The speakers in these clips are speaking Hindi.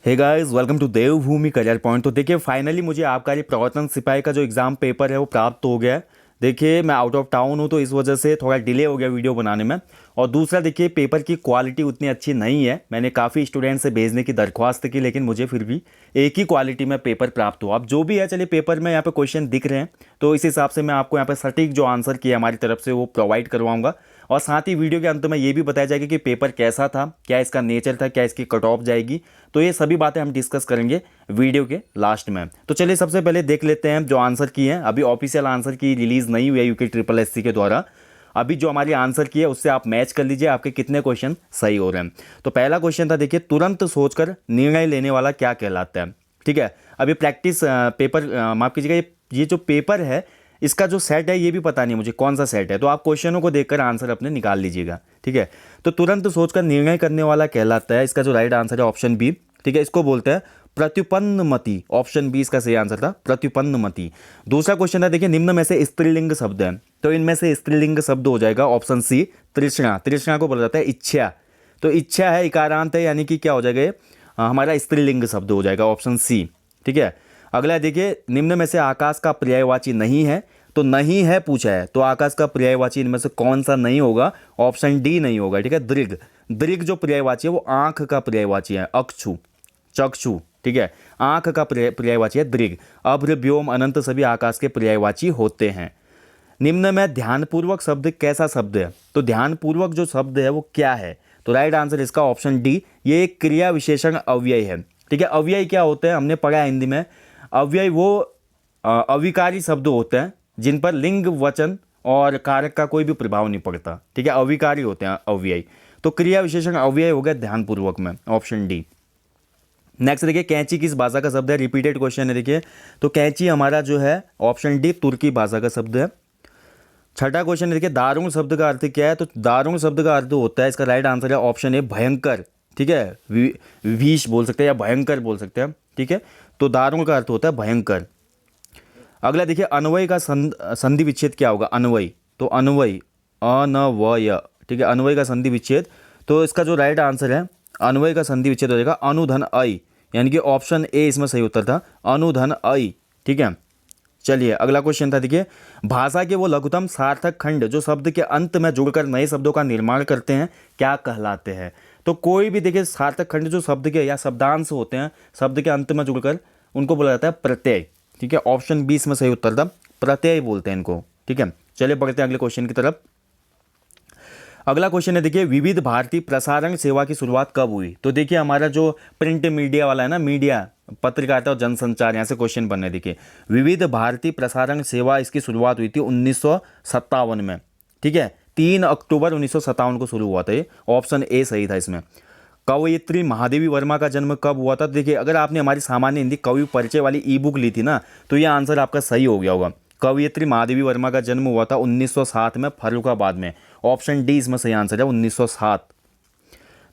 Hey guys, welcome to Devbhoomi career point. तो देखिए, फाइनली मुझे आबकारी प्रवर्तन सिपाही का जो एग्ज़ाम पेपर है वो प्राप्त हो गया है। देखिए, मैं आउट ऑफ टाउन हूँ तो इस वजह से थोड़ा डिले हो गया वीडियो बनाने में। और दूसरा, देखिए पेपर की क्वालिटी उतनी अच्छी नहीं है। मैंने काफ़ी स्टूडेंट से भेजने की दरख्वास्त की, लेकिन मुझे फिर भी एक ही क्वालिटी में पेपर प्राप्त हुआ। अब जो भी है, चलिए पेपर में यहाँ पे क्वेश्चन दिख रहे हैं तो इस हिसाब से मैं आपको यहाँ पे सटीक जो आंसर किया हमारी तरफ से वो प्रोवाइड करवाऊंगा। और साथ ही वीडियो के अंत में ये भी बताया जाएगा कि पेपर कैसा था, क्या इसका नेचर था, क्या इसकी कट ऑफ जाएगी। तो ये सभी बातें हम डिस्कस करेंगे वीडियो के लास्ट में। तो चलिए सबसे पहले देख लेते हैं जो आंसर की है। अभी ऑफिशियल आंसर की रिलीज नहीं हुई है यूके ट्रिपल एससी के द्वारा। अभी जो हमारी आंसर की है उससे आप मैच कर लीजिए आपके कितने क्वेश्चन सही हो रहे हैं। तो पहला क्वेश्चन था, देखिए, तुरंत सोचकर निर्णय लेने वाला क्या कहलाता है। ठीक है, अभी प्रैक्टिस पेपर, माफ कीजिएगा, ये जो पेपर है इसका जो सेट है ये भी पता नहीं मुझे कौन सा सेट है। तो आप क्वेश्चनों को देखकर आंसर अपने निकाल लीजिएगा। ठीक है, तो तुरंत सोचकर निर्णय करने वाला कहलाता है, इसका जो राइट आंसर है ऑप्शन बी। ठीक है, इसको बोलते हैं प्रत्युपन्नमति। ऑप्शन बी इसका सही आंसर था, प्रत्युपन्नमति। दूसरा क्वेश्चन है, देखिए, निम्न में से स्त्रीलिंग शब्द है, तो इनमें से स्त्रीलिंग शब्द हो जाएगा ऑप्शन सी, तृष्णा। तृष्णा को बोला जाता है इच्छा। तो इच्छा है, इकारांत है, यानी कि क्या हो जाएगा ये हमारा स्त्रीलिंग शब्द हो जाएगा, ऑप्शन सी। ठीक है, अगला देखिए, निम्न में से आकाश का पर्यायवाची नहीं है, तो नहीं है पूछा है, तो आकाश का पर्यायवाची इनमें से कौन सा नहीं होगा। ऑप्शन डी नहीं होगा। ठीक है, दृग। दृग जो पर्यायवाची है वो आंख का पर्यायवाची है, अक्षु, चक्षु। ठीक है, आंख का पर्यायवाची है दृग। अभ्र, व्योम, अनंत सभी आकाश के पर्यायवाची होते हैं। निम्न में ध्यानपूर्वक शब्द कैसा शब्द है, तो ध्यानपूर्वक जो शब्द है वो क्या है। तो राइट आंसर इसका ऑप्शन डी, ये एक क्रिया विशेषण अव्यय है। ठीक है, अव्यय क्या होते हैं हमने पढ़ा है हिंदी में। अव्यय वो अविकारी शब्द होते हैं जिन पर लिंग, वचन और कारक का कोई भी प्रभाव नहीं पड़ता। ठीक है, अविकारी होते हैं अव्यय। तो क्रिया विशेषण अव्यय हो गया ध्यानपूर्वक में, ऑप्शन डी। नेक्स्ट देखिए, कैंची किस भाषा का शब्द है। रिपीटेड क्वेश्चन है, देखिए, तो कैंची हमारा जो है ऑप्शन डी तुर्की भाषा का शब्द है। छठा क्वेश्चन है, देखिए, दारुण शब्द का अर्थ क्या है, तो दारुण शब्द का अर्थ होता है, इसका राइट आंसर है ऑप्शन ए, भयंकर। ठीक है, विष बोल सकते हैं या भयंकर बोल सकते हैं। ठीक है, तो दारुण का अर्थ होता है भयंकर। अगला देखिए, अन्वय का संधि विच्छेद क्या होगा। अन्वय, तो अन्वय, अनवय। ठीक है, अन्वय का संधि विच्छेद, तो इसका जो राइट आंसर है अन्वय का संधि विच्छेद हो जाएगा अनुधन अय, यानी कि ऑप्शन ए इसमें सही उत्तर था, अनुधन अय। ठीक है, चलिए अगला क्वेश्चन था, देखिए, भाषा के वो लघुतम सार्थक खंड जो शब्द के अंत में जुड़कर नए शब्दों का निर्माण करते हैं क्या कहलाते हैं। तो कोई भी देखिए सार्थक खंड जो शब्द के या शब्दांश होते हैं शब्द के अंत में जुड़कर, उनको बोला जाता है प्रत्यय। ठीक है, ऑप्शन 20 में सही उत्तर था, प्रत्यय बोलते हैं इनको। ठीक है, चलिए बढ़ते हैं अगले क्वेश्चन की तरफ। अगला क्वेश्चन है, देखिए, विविध भारती प्रसारण सेवा की शुरुआत कब हुई। तो देखिए, हमारा जो प्रिंट मीडिया वाला है ना, मीडिया, पत्रकारिता और जनसंचार, यहाँ से क्वेश्चन बन रहे। देखिए, विविध भारती प्रसारण सेवा, इसकी शुरुआत हुई थी 1957 में। ठीक है, 3 अक्टूबर 1957 को शुरू हुआ था ये, ऑप्शन ए सही था इसमें। कवयित्री महादेवी वर्मा का जन्म कब हुआ था। देखिए, अगर आपने हमारी सामान्य हिंदी कवि परिचय वाली ई बुक ली थी ना, तो ये आंसर आपका सही हो गया होगा। कवयित्री महादेवी वर्मा का जन्म हुआ था 1907 में फर्रुखाबाद में, ऑप्शन डी इसमें सही आंसर है, 1907।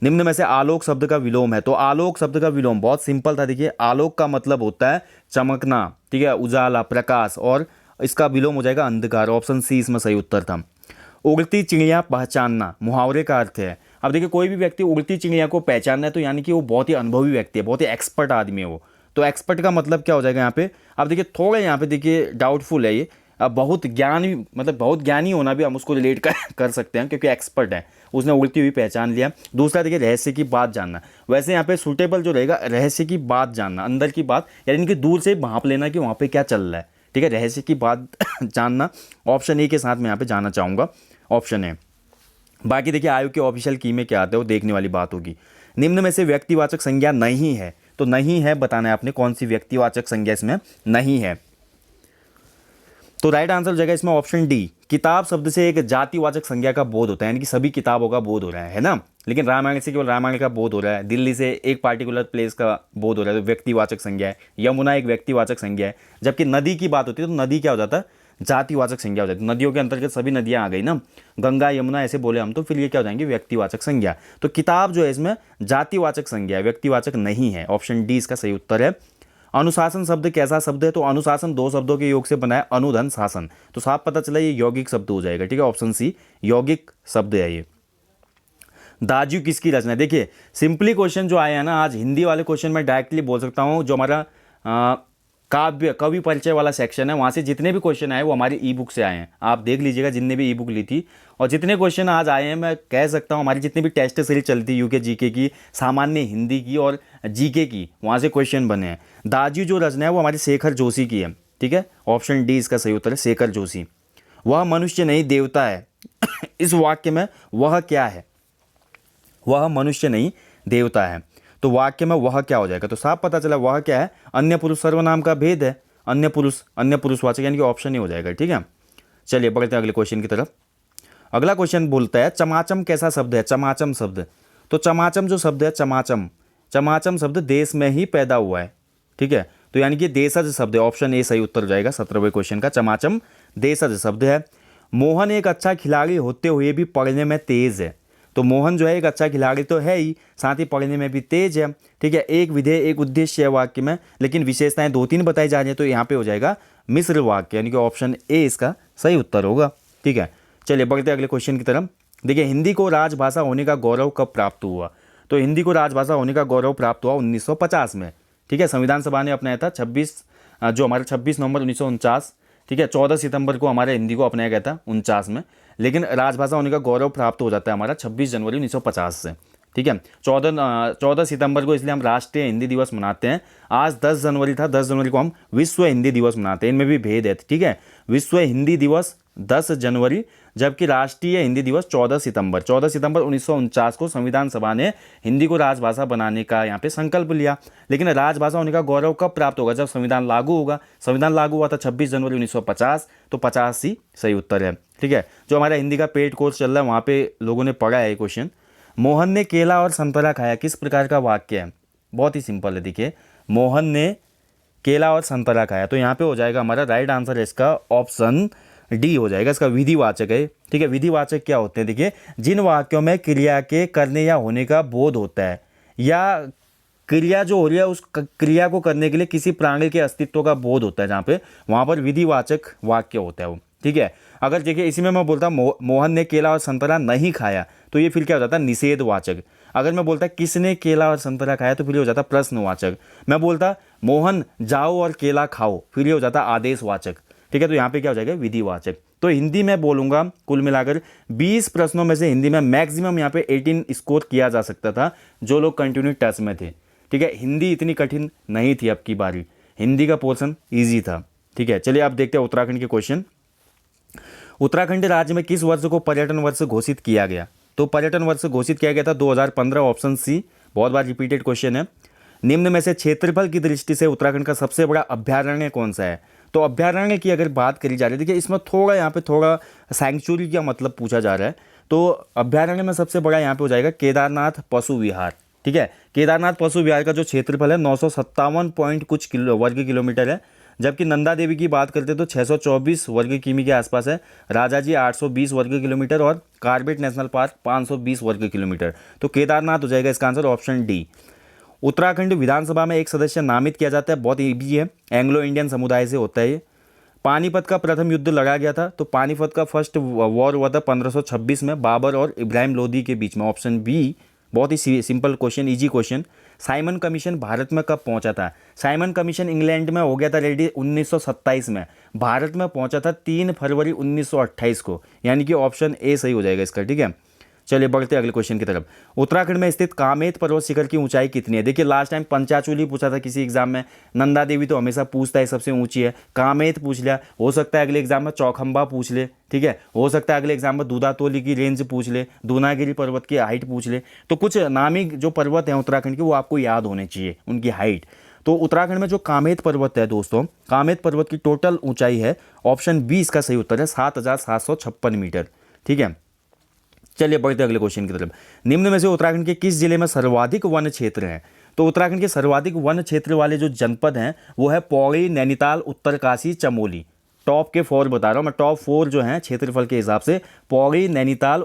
निम्न में से आलोक शब्द का विलोम है, तो आलोक शब्द का विलोम बहुत सिंपल था। देखिए, आलोक का मतलब होता है चमकना, ठीक है, उजाला, प्रकाश, और इसका विलोम हो जाएगा अंधकार, ऑप्शन सी इसमें सही उत्तर था। उड़ती चिड़िया पहचानना मुहावरे का अर्थ है। अब देखिए, कोई भी व्यक्ति उड़ती चिड़िया को पहचानना है तो यानी कि वो बहुत ही अनुभवी व्यक्ति है, बहुत ही एक्सपर्ट आदमी है वो। तो एक्सपर्ट का मतलब क्या हो जाएगा यहाँ पे। अब देखिए, थोड़ा यहाँ पे देखिए डाउटफुल है ये। अब बहुत ज्ञानी, मतलब बहुत ज्ञानी होना भी हम उसको रिलेट कर सकते हैं, क्योंकि एक्सपर्ट है, उसने उड़ती हुई पहचान लिया। दूसरा देखिए, रहस्य की बात जानना। वैसे यहाँ पे सुटेबल जो रहेगा, रहस्य की बात जानना, अंदर की बात, यानी कि दूर से भांप लेना कि वहाँ पे क्या चल रहा है। ठीक है, रहस्य की बात जानना, ऑप्शन ए के साथ मैं यहाँ पे जाना चाहूँगा, ऑप्शन ए। बाकी देखिए, आयोग के ऑफिशियल की में क्या आता है वो देखने वाली बात होगी। निम्न में से व्यक्तिवाचक संज्ञा नहीं है, तो नहीं है बताना है आपने कौन सी व्यक्तिवाचक संज्ञा इसमें नहीं है। तो राइट आंसर हो जाएगा इसमें ऑप्शन डी, किताब शब्द से एक जातिवाचक संज्ञा का बोध होता है, यानी कि सभी किताबों का बोध हो रहा है ना। लेकिन रामायण से केवल रामायण का बोध हो रहा है, दिल्ली से एक पार्टिकुलर प्लेस का बोध हो रहा है, तो व्यक्तिवाचक संज्ञा है। यमुना एक व्यक्तिवाचक संज्ञा है। जबकि नदी की बात होती है तो नदी क्या हो जाता है, जातिवाचक संज्ञा हो जाती है। नदियों के अंतर्गत सभी नदियां आ गई ना, गंगा यमुना ऐसे बोले हम, तो फिर ये क्या हो जाएंगे, व्यक्तिवाचक संज्ञा। तो किताब जो है इसमें जातिवाचक संज्ञा है, व्यक्तिवाचक नहीं है, ऑप्शन डी इसका सही उत्तर है। अनुशासन शब्द कैसा शब्द है, तो अनुशासन दो शब्दों के योग से बना है, अनुधन शासन, तो साफ पता चला ये यौगिक शब्द हो जाएगा। ठीक है, ऑप्शन सी यौगिक शब्द है ये। दाजू किसकी रचना है? देखिए सिंपली क्वेश्चन जो आया है ना, आज हिंदी वाले क्वेश्चन मैं डायरेक्टली बोल सकता हूँ, जो हमारा काव्य कवि परिचय वाला सेक्शन है वहाँ से जितने भी क्वेश्चन आए वो हमारी ई बुक से आए हैं। आप देख लीजिएगा जितने भी ई बुक ली थी, और जितने क्वेश्चन आज आए हैं मैं कह सकता हूँ हमारी जितनी भी टेस्ट सीरीज चलती है यूके जीके की, सामान्य हिंदी की और जीके की, वहाँ से क्वेश्चन बने हैं। दाजू जो रचना है वो हमारी शेखर जोशी की है, ठीक है, ऑप्शन डी इसका सही उत्तर है, शेखर जोशी। वह मनुष्य नहीं देवता है इस वाक्य में वह क्या है? वह मनुष्य नहीं देवता है, तो वाक्य में वह क्या हो जाएगा? तो साफ पता चला वह क्या है, अन्य पुरुष सर्वनाम का भेद है, अन्य पुरुषवाचक, यानी कि ऑप्शन ही हो जाएगा, ठीक है। चलिए बढ़ते हैं अगले क्वेश्चन की तरफ। अगला क्वेश्चन बोलता है चमाचम कैसा शब्द है? चमाचम शब्द, तो चमाचम जो शब्द है, चमाचम शब्द देश में ही पैदा हुआ है, ठीक है, तो यानी कि देशज शब्द है, ऑप्शन ए सही उत्तर हो जाएगा 17वें क्वेश्चन का, चमाचम देशज शब्द है। मोहन एक अच्छा खिलाड़ी होते हुए भी पढ़ने में तेज है, तो मोहन जो है एक अच्छा खिलाड़ी तो है ही, साथ ही पढ़ने में भी तेज है, ठीक है। एक विधेय एक उद्देश्य है वाक्य में, लेकिन विशेषताएं 2-3 बताई जा रही है, तो यहाँ पे हो जाएगा मिश्र वाक्य, यानी कि ऑप्शन ए इसका सही उत्तर होगा, ठीक है। चलिए बढ़ते अगले क्वेश्चन की तरफ। देखिए हिंदी को राजभाषा होने का गौरव कब प्राप्त हुआ? तो हिंदी को राजभाषा होने का गौरव प्राप्त हुआ 1950 में, ठीक है। संविधान सभा ने अपनाया था 26 नवंबर 1949, ठीक है। 14 सितंबर को हमारे हिंदी को अपनाया गया था 49 में, लेकिन राजभाषा होने का गौरव प्राप्त हो जाता है हमारा 26 जनवरी 1950 से, ठीक है। 14 सितंबर को इसलिए हम राष्ट्रीय हिंदी दिवस मनाते हैं। आज 10 जनवरी था, 10 जनवरी को हम विश्व हिंदी दिवस मनाते हैं, इनमें भी भेद है, ठीक है। विश्व हिंदी दिवस 10 जनवरी, जबकि राष्ट्रीय हिंदी दिवस 14 सितंबर 1949 को संविधान सभा ने हिंदी को राजभाषा बनाने का यहाँ पे संकल्प लिया। लेकिन राजभाषा होने का गौरव कब प्राप्त होगा? जब संविधान लागू होगा। संविधान लागू हुआ था 26 जनवरी 1950, तो 50 ही सही उत्तर है, ठीक है। जो हमारा हिंदी का पेड कोर्स चल रहा है वहाँ पे लोगों ने पढ़ा है क्वेश्चन। मोहन ने केला और संतरा खाया किस प्रकार का वाक्य है? बहुत ही सिंपल है, देखिए मोहन ने केला और संतरा खाया, तो यहाँ पे हो जाएगा हमारा राइट आंसर है इसका ऑप्शन डी हो जाएगा, इसका विधिवाचक है, ठीक है। विधिवाचक क्या होते हैं? देखिए जिन वाक्यों में क्रिया के करने या होने का बोध होता है, या क्रिया जो हो रही है उस क्रिया को करने के लिए किसी प्राणी के अस्तित्व का बोध होता है, जहाँ पे वहाँ पर विधिवाचक वाक्य होता है वो, ठीक है। अगर देखिए इसी में मैं बोलता मोहन ने केला और संतरा नहीं खाया, तो ये फिर क्या हो जाता है? निषेधवाचक। अगर मैं बोलता किसने केला और संतरा खाया, तो फिर ये हो जाता प्रश्नवाचक। मैं बोलता मोहन जाओ और केला खाओ, फिर ये हो जाता आदेशवाचक, ठीक है। तो यहाँ पे क्या हो जाएगा? विधिवाचक। तो हिंदी में बोलूँगा कुल मिलाकर 20 प्रश्नों में से हिंदी में मैक्सिमम यहाँ पे 18 स्कोर किया जा सकता था, जो लोग कंटिन्यू टच में थे, ठीक है। हिंदी इतनी कठिन नहीं थी, अब की बारी हिंदी का पोर्शन ईजी था, ठीक है। चलिए आप देखते हैं उत्तराखंड के क्वेश्चन। उत्तराखंड राज्य में किस वर्ष को पर्यटन वर्ष घोषित किया गया? तो पर्यटन वर्ष घोषित किया गया था 2015, ऑप्शन सी। बहुत बार रिपीटेड क्वेश्चन है। निम्न में से क्षेत्रफल की दृष्टि से उत्तराखंड का सबसे बड़ा अभ्यारण्य कौन सा है? तो अभ्यारण्य की अगर बात करी जा रही है, देखिए इसमें थोड़ा यहाँ पे थोड़ा सैंक्चुरी का मतलब पूछा जा रहा है, तो अभ्यारण्य में सबसे बड़ा यहाँ पे हो जाएगा केदारनाथ पशु विहार, ठीक है। केदारनाथ पशु विहार का जो क्षेत्रफल है 957 पॉइंट कुछ वर्ग किलोमीटर है, जबकि नंदा देवी की बात करते तो 624 वर्ग किमी के आसपास है, राजाजी 820 वर्ग किलोमीटर और कार्बेट नेशनल पार्क 520 वर्ग किलोमीटर। तो केदारनाथ हो जाएगा इसका आंसर, ऑप्शन डी। उत्तराखंड विधानसभा में एक सदस्य नामित किया जाता है, बहुत ईजी है, एंग्लो इंडियन समुदाय से होता है ये। पानीपत का प्रथम युद्ध लड़ा गया था, तो पानीपत का फर्स्ट वॉर हुआ था 1526 में बाबर और इब्राहिम लोदी के बीच में, ऑप्शन बी। बहुत ही simple question, easy question. Simon Commission Bharat में कब पहुंचा था? साइमन कमीशन इंग्लैंड में हो गया था रेडी 1927 में, भारत में पहुंचा था 3 फरवरी 1928 को, यानी कि ऑप्शन ए सही हो जाएगा इसका, ठीक है। चलिए बढ़ते अगले क्वेश्चन की तरफ। उत्तराखंड में स्थित कामेत पर्वत शिखर की ऊंचाई कितनी है? देखिए लास्ट टाइम पंचाचूली पूछा था किसी एग्जाम में, नंदा देवी तो हमेशा पूछता है सबसे ऊंची है, कामेत पूछ लिया, हो सकता है अगले एग्जाम में चौखंबा पूछ ले, ठीक है। हो सकता है अगले एग्जाम में दूधातोली की रेंज पूछ ले, दूनागिरी पर्वत की हाइट पूछ ले। तो कुछ नामी जो पर्वत हैं उत्तराखंड के वो आपको याद होने चाहिए उनकी हाइट। तो उत्तराखंड में जो कामेत पर्वत है दोस्तों, कामेत पर्वत की टोटल ऊंचाई है, ऑप्शन बी इसका सही उत्तर है 7,756 मीटर, ठीक है। चलिए बढ़ते अगले क्वेश्चन की तरफ। निम्न में से उत्तराखंड के किस जिले में सर्वाधिक वन क्षेत्र हैं? तो उत्तराखंड के सर्वाधिक वन क्षेत्र वाले जो जनपद हैं वो है पौड़ी, नैनीताल, उत्तरकाशी, चमोली। टॉप के 4 बता रहा हूँ मैं, टॉप 4 जो हैं क्षेत्रफल के हिसाब से, पौड़ी, नैनीताल,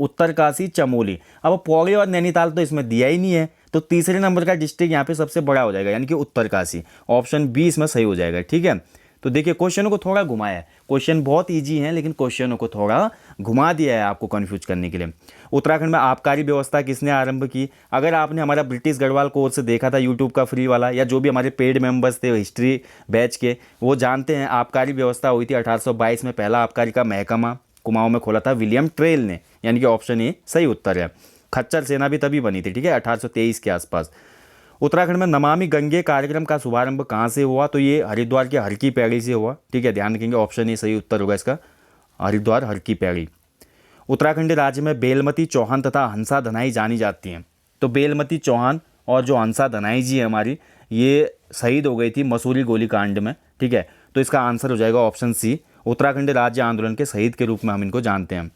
उत्तरकाशी, चमोली। अब पौड़ी और नैनीताल तो इसमें दिया ही नहीं है, तो तीसरे नंबर का डिस्ट्रिक्ट यहाँ पे सबसे बड़ा हो जाएगा, यानी कि उत्तरकाशी, ऑप्शन बी इसमें सही हो जाएगा, ठीक है। तो देखिए क्वेश्चनों को थोड़ा घुमाया है, क्वेश्चन बहुत ईजी है लेकिन क्वेश्चनों को थोड़ा घुमा दिया है आपको कन्फ्यूज करने के लिए। उत्तराखंड में आबकारी व्यवस्था किसने आरंभ की? अगर आपने हमारा ब्रिटिश गढ़वाल कोर्स देखा था यूट्यूब का फ्री वाला, या जो भी हमारे पेड मेंबर्स थे हिस्ट्री बैच के, वो जानते हैं आबकारी व्यवस्था हुई थी 1822 में। पहला आबकारी का महकमा कुमाऊं में खोला था विलियम ट्रेल ने, यानी कि ऑप्शन ए सही उत्तर है। खच्चर सेना भी तभी बनी थी, ठीक है, 1823 के आसपास। उत्तराखंड में नमामि गंगे कार्यक्रम का शुभारंभ कहाँ से हुआ? तो ये हरिद्वार के हर की पैड़ी से हुआ, ठीक है, ध्यान रखेंगे, ऑप्शन ए सही उत्तर होगा इसका, हरिद्वार हर की पैड़ी। उत्तराखंड राज्य में बेलमती चौहान तथा हंसा धनाई जानी जाती हैं। तो बेलमती चौहान और जो हंसा धनाई जी है हमारी, ये शहीद हो गई थी मसूरी गोलीकांड में, ठीक है, तो इसका आंसर हो जाएगा ऑप्शन सी, उत्तराखंड राज्य आंदोलन के शहीद के रूप में हम इनको जानते हैं।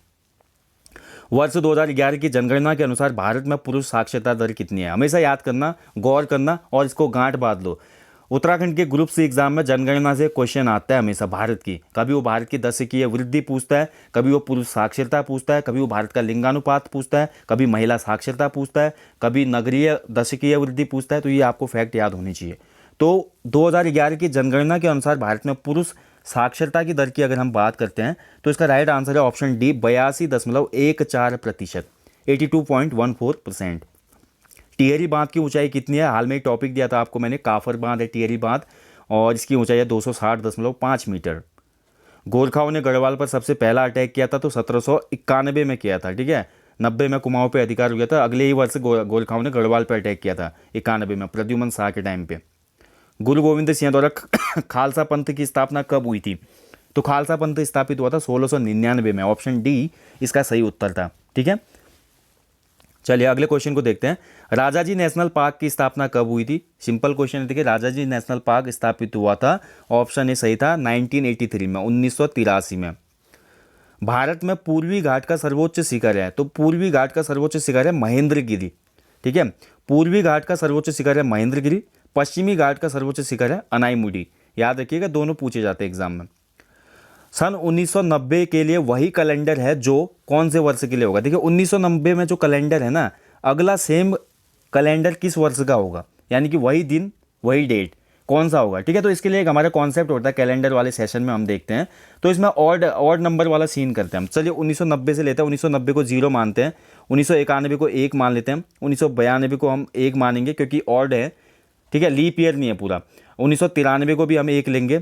वर्ष 2011 की जनगणना के अनुसार भारत में पुरुष साक्षरता दर कितनी है? हमेशा याद करना, गौर करना और इसको गांठ बांध लो। उत्तराखंड के ग्रुप सी एग्जाम में जनगणना से क्वेश्चन आता है हमेशा भारत की। कभी वो भारत की दशकीय वृद्धि पूछता है, कभी वो पुरुष साक्षरता पूछता है, कभी वो भारत का लिंगानुपात पूछता है, कभी महिला साक्षरता पूछता है, कभी नगरीय दशकीय वृद्धि पूछता है। तो ये आपको फैक्ट याद होनी चाहिए। तो 2011 की जनगणना के अनुसार भारत में पुरुष साक्षरता की दर की अगर हम बात करते हैं तो इसका राइट आंसर है ऑप्शन डी, 82.14%, 82.14%। टिहरी बांध की ऊंचाई कितनी है? हाल में एक टॉपिक दिया था आपको मैंने, काफर बांध है टिहरी बांध, और इसकी ऊंचाई है 260.5 मीटर। गोरखाओं ने गढ़वाल पर सबसे पहला अटैक किया था तो 1791 में किया था, ठीक है, 90 में कुमाऊं पे अधिकार हो गया था, अगले ही वर्ष गोरखाओं ने गढ़वाल पर अटैक किया था 91 में, प्रद्युमन शाह के टाइम पे। गुरु गोविंद सिंह द्वारा खालसा पंथ की स्थापना कब हुई थी? तो खालसा पंथ स्थापित हुआ था 1699 में, ऑप्शन डी इसका सही उत्तर था, ठीक है। चलिए अगले क्वेश्चन को देखते हैं। राजाजी नेशनल पार्क की स्थापना कब हुई थी? सिंपल क्वेश्चन है, देखिए, राजाजी नेशनल पार्क स्थापित हुआ था, ऑप्शन ए सही था, 1983 में, 1983 में। भारत में पूर्वी घाट का सर्वोच्च शिखर है, तो पूर्वी घाट का सर्वोच्च शिखर है महेंद्रगिरी, ठीक है, पूर्वी घाट का सर्वोच्च शिखर है महेंद्रगिरी, पश्चिमी घाट का सर्वोच्च शिखर है अनाईमुडी। याद रखिएगा, दोनों पूछे जाते हैं एग्जाम में। सन 1990 के लिए वही कैलेंडर है जो कौन से वर्ष के लिए होगा? देखिए 1990 में जो कैलेंडर है ना, अगला सेम कैलेंडर किस वर्ष का होगा, यानी कि वही दिन वही डेट कौन सा होगा, ठीक है। तो इसके लिए एक हमारा कॉन्सेप्ट होता है कैलेंडर वाले सेशन में, हम देखते हैं। तो इसमें ऑड नंबर वाला सीन करते हैं हम। चलिए 1990 से लेते हैं, 1990 को 0 मानते हैं, 1991 को 1 मान लेते हैं, 1992 को हम 1 मानेंगे क्योंकि ऑड है, ठीक है, लीप ईयर नहीं है पूरा। 1993 को भी हम 1 लेंगे,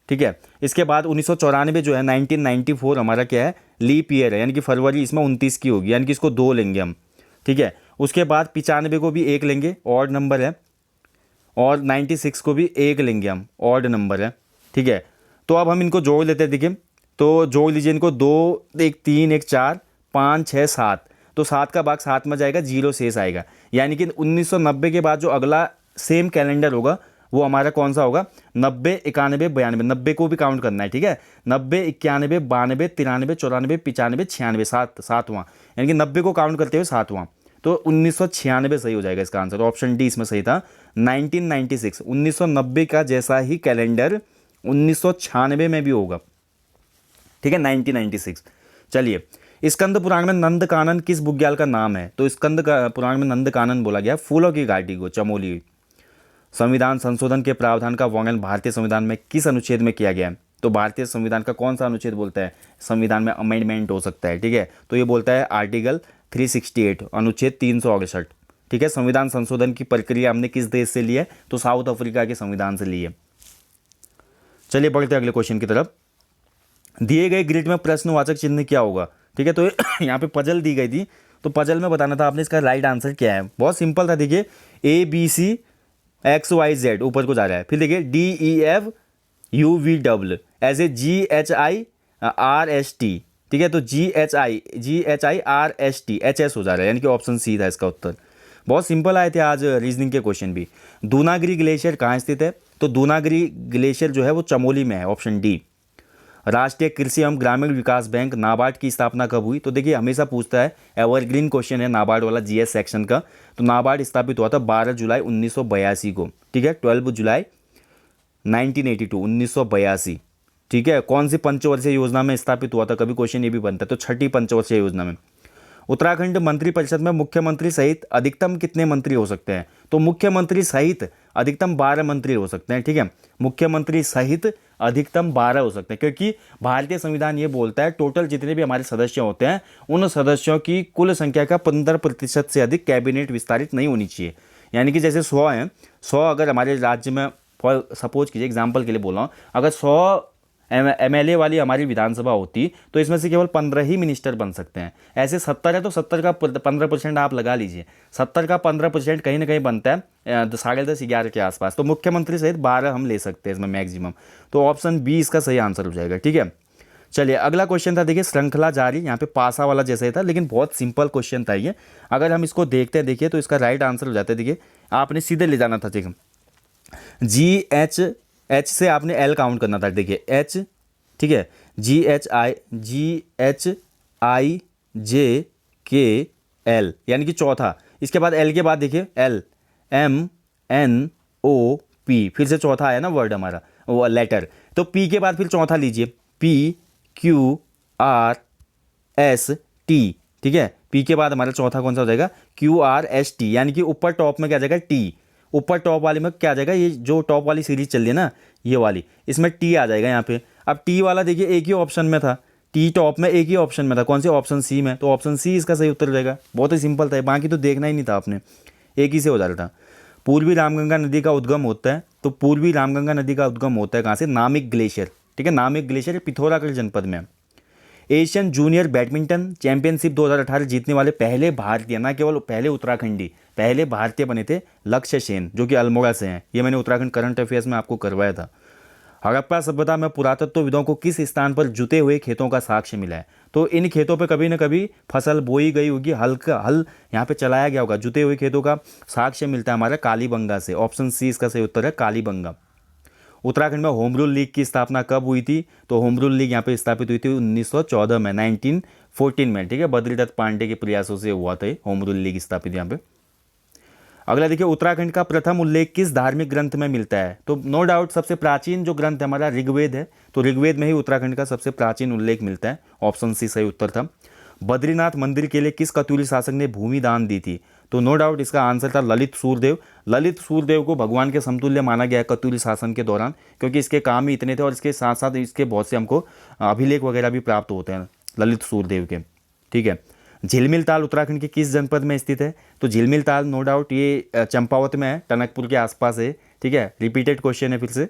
ठीक है। इसके बाद 1994 जो है 1994 हमारा क्या है, लीप ईयर है, यानी कि फरवरी इसमें 29 की होगी, यानी कि इसको 2 लेंगे हम, ठीक है। उसके बाद 95 को भी 1 लेंगे, ऑड नंबर है, और 96 को भी 1 लेंगे हम, ऑड नंबर है, ठीक है। तो अब हम इनको जोड़ लेते हैं, देखिए, तो जोड़ लीजिए इनको, 2 1 3 1 4 5 6 7, तो 7 का भाग 7 में जाएगा, 0 शेष आएगा, यानी कि 1990 के बाद जो अगला सेम कैलेंडर होगा वो हमारा कौन सा होगा, 90 91 92, 90 को भी काउंट करना है, ठीक है, 90 91 92 93 94 95 96, सातवां, यानी कि 90 को काउंट करते हुए सातवां, तो 1996 सही हो जाएगा इसका आंसर, ऑप्शन डी इसमें सही था, 1996, 1990 का जैसा ही कैलेंडर 1996 में भी होगा, ठीक है, 1996। चलिए, स्कंद पुराण में नंद कानन किस बुग्याल का नाम है? तो स्कंद पुराण में नंद कानन बोला गया फूलों की घाटी को, चमोली। संविधान संशोधन के प्रावधान का वर्णन भारतीय संविधान में किस अनुच्छेद में किया गया है? तो भारतीय संविधान का कौन सा अनुच्छेद बोलता है संविधान में अमेंडमेंट हो सकता है, ठीक है, तो ये बोलता है आर्टिकल 368, अनुच्छेद 368, ठीक है। संविधान संशोधन की प्रक्रिया हमने किस देश से ली है? तो साउथ अफ्रीका के संविधान से ली है। चलिए बढ़ते अगले क्वेश्चन की तरफ। दिए गए ग्रिड में प्रश्नवाचक चिन्ह क्या होगा? ठीक है, तो यहाँ पे पजल दी गई थी, तो पजल में बताना था आपने इसका राइट आंसर क्या है। बहुत सिंपल था, देखिए, ABC XYZ ऊपर को जा रहा है, फिर देखिए DEFUVW, ऐसे GHIRST, ठीक है, तो GHIRST HS हो जा रहा है, यानी कि ऑप्शन सी था इसका उत्तर। बहुत सिंपल आए थे आज रीजनिंग के क्वेश्चन भी। दूनागिरी ग्लेशियर कहाँ स्थित है? तो दूनागिरी ग्लेशियर जो है वो चमोली में है, ऑप्शन डी। राष्ट्रीय कृषि एवं ग्रामीण विकास बैंक नाबार्ड की स्थापना कब हुई? तो देखिए हमेशा पूछता है, एवरग्रीन क्वेश्चन है नाबार्ड वाला, GS सेक्शन का। तो नाबार्ड स्थापित हुआ था 12 जुलाई 1982 को, ठीक है, 12 जुलाई 1982, 1982, ठीक है। कौन सी पंचवर्षीय योजना में स्थापित हुआ था? कभी क्वेश्चन ये भी बनता है, तो छठी पंचवर्षीय योजना में। उत्तराखंड मंत्रिपरिषद में मुख्यमंत्री सहित अधिकतम कितने मंत्री हो सकते हैं? तो मुख्यमंत्री सहित अधिकतम 12 मंत्री हो सकते हैं, ठीक है, मुख्यमंत्री सहित अधिकतम 12 हो सकते हैं, क्योंकि भारतीय संविधान ये बोलता है टोटल जितने भी हमारे सदस्य होते हैं उन सदस्यों की कुल संख्या का 15% से अधिक कैबिनेट विस्तारित नहीं होनी चाहिए। यानी कि जैसे 100 हैं, 100 अगर हमारे राज्य में, फॉर सपोज कीजिए एग्जाम्पल के लिए बोल रहा हूँ, अगर 100 MLA वाली हमारी विधानसभा होती तो इसमें से केवल 15 ही मिनिस्टर बन सकते हैं। ऐसे 70 है तो 70 का 15% आप लगा लीजिए, 70 का 15% कहीं ना कहीं बनता है 10:30-11 के आसपास। तो मुख्यमंत्री सहित 12 हम ले सकते हैं इसमें मैक्सिमम। तो ऑप्शन बी इसका सही आंसर हो जाएगा। ठीक है, चलिए अगला क्वेश्चन था, देखिए श्रृंखला जारी, यहाँ पे पासा वाला जैसा ही था लेकिन बहुत सिंपल क्वेश्चन था ये। अगर हम इसको देखते हैं देखिए तो इसका राइट आंसर हो जाता है। देखिए आपने सीधे ले जाना था, देखिए GH से आपने L काउंट करना था। देखिए H, ठीक है, GHIJKL यानी कि चौथा। इसके बाद L के बाद देखिए LMNOP, फिर से चौथा आया ना वर्ड हमारा, वो लेटर। तो P के बाद फिर चौथा लीजिए PQRST, ठीक है, P के बाद हमारा चौथा कौन सा हो जाएगा QRST, यानी कि ऊपर टॉप में क्या आ जाएगा T, ऊपर टॉप वाले में क्या आ जाएगा, ये जो टॉप वाली सीरीज चल रही है ना ये वाली, इसमें T आ जाएगा यहाँ पे। अब T वाला देखिए एक ही ऑप्शन में था, T टॉप में एक ही ऑप्शन में था, कौन से ऑप्शन C में, तो ऑप्शन C इसका सही उत्तर हो जाएगा। बहुत ही सिंपल था, बाकी तो देखना ही नहीं था आपने, एक ही से हो जा रहा था। पूर्वी रामगंगा नदी का उद्गम होता है, तो पूर्वी रामगंगा नदी का उद्गम होता है कहाँ से, नामिक ग्लेशियर, ठीक है, नामिक ग्लेशियर पिथौरागढ़ जनपद में। एशियन जूनियर बैडमिंटन चैंपियनशिप 2018 जीतने वाले पहले भारतीय, ना केवल पहले उत्तराखंडी, पहले भारतीय बने थे लक्ष्य सेन, जो कि अल्मोड़ा से हैं। ये मैंने उत्तराखंड करंट अफेयर्स में आपको करवाया था। हड़प्पा सभ्यता में पुरातत्वविदों को किस स्थान पर जुते हुए खेतों का साक्ष्य मिला है, तो इन खेतों पे कभी न कभी फसल बोई गई होगी, हल यहाँ पे चलाया गया होगा, जुते हुए खेतों का साक्ष्य मिलता है हमारा कालीबंगा से। ऑप्शन सी इसका सही उत्तर है, कालीबंगा। उत्तराखंड में होम रूल लीग की स्थापना कब हुई थी, तो होम रूल लीग यहाँ पे स्थापित हुई थी 1914 में, 1914 में, ठीक है, बद्रीदत्त पांडे के प्रयासों से हुआ था होम रूल लीग स्थापित यहाँ पे। अगला देखिए उत्तराखंड का प्रथम उल्लेख किस धार्मिक ग्रंथ में मिलता है, तो नो डाउट सबसे प्राचीन जो ग्रंथ है हमारा ऋग्वेद है, तो ऋग्वेद में ही उत्तराखंड का सबसे प्राचीन उल्लेख मिलता है। ऑप्शन सी सही उत्तर था। बद्रीनाथ मंदिर के लिए किस कतुरी शासक ने भूमि दान दी थी, तो नो डाउट इसका आंसर था ललित सूरदेव। ललित सूरदेव को भगवान के समतुल्य माना गया है कतुरी शासन के दौरान, क्योंकि इसके काम ही इतने थे और इसके साथ साथ इसके बहुत से हमको अभिलेख वगैरह भी प्राप्त होते हैं ललित सूरदेव के। ठीक है, झिलमिल ताल उत्तराखंड के किस जनपद में स्थित है, तो झिलमिल ताल नो डाउट ये चंपावत में है, टनकपुर के आसपास है। ठीक है, रिपीटेड क्वेश्चन है फिर से।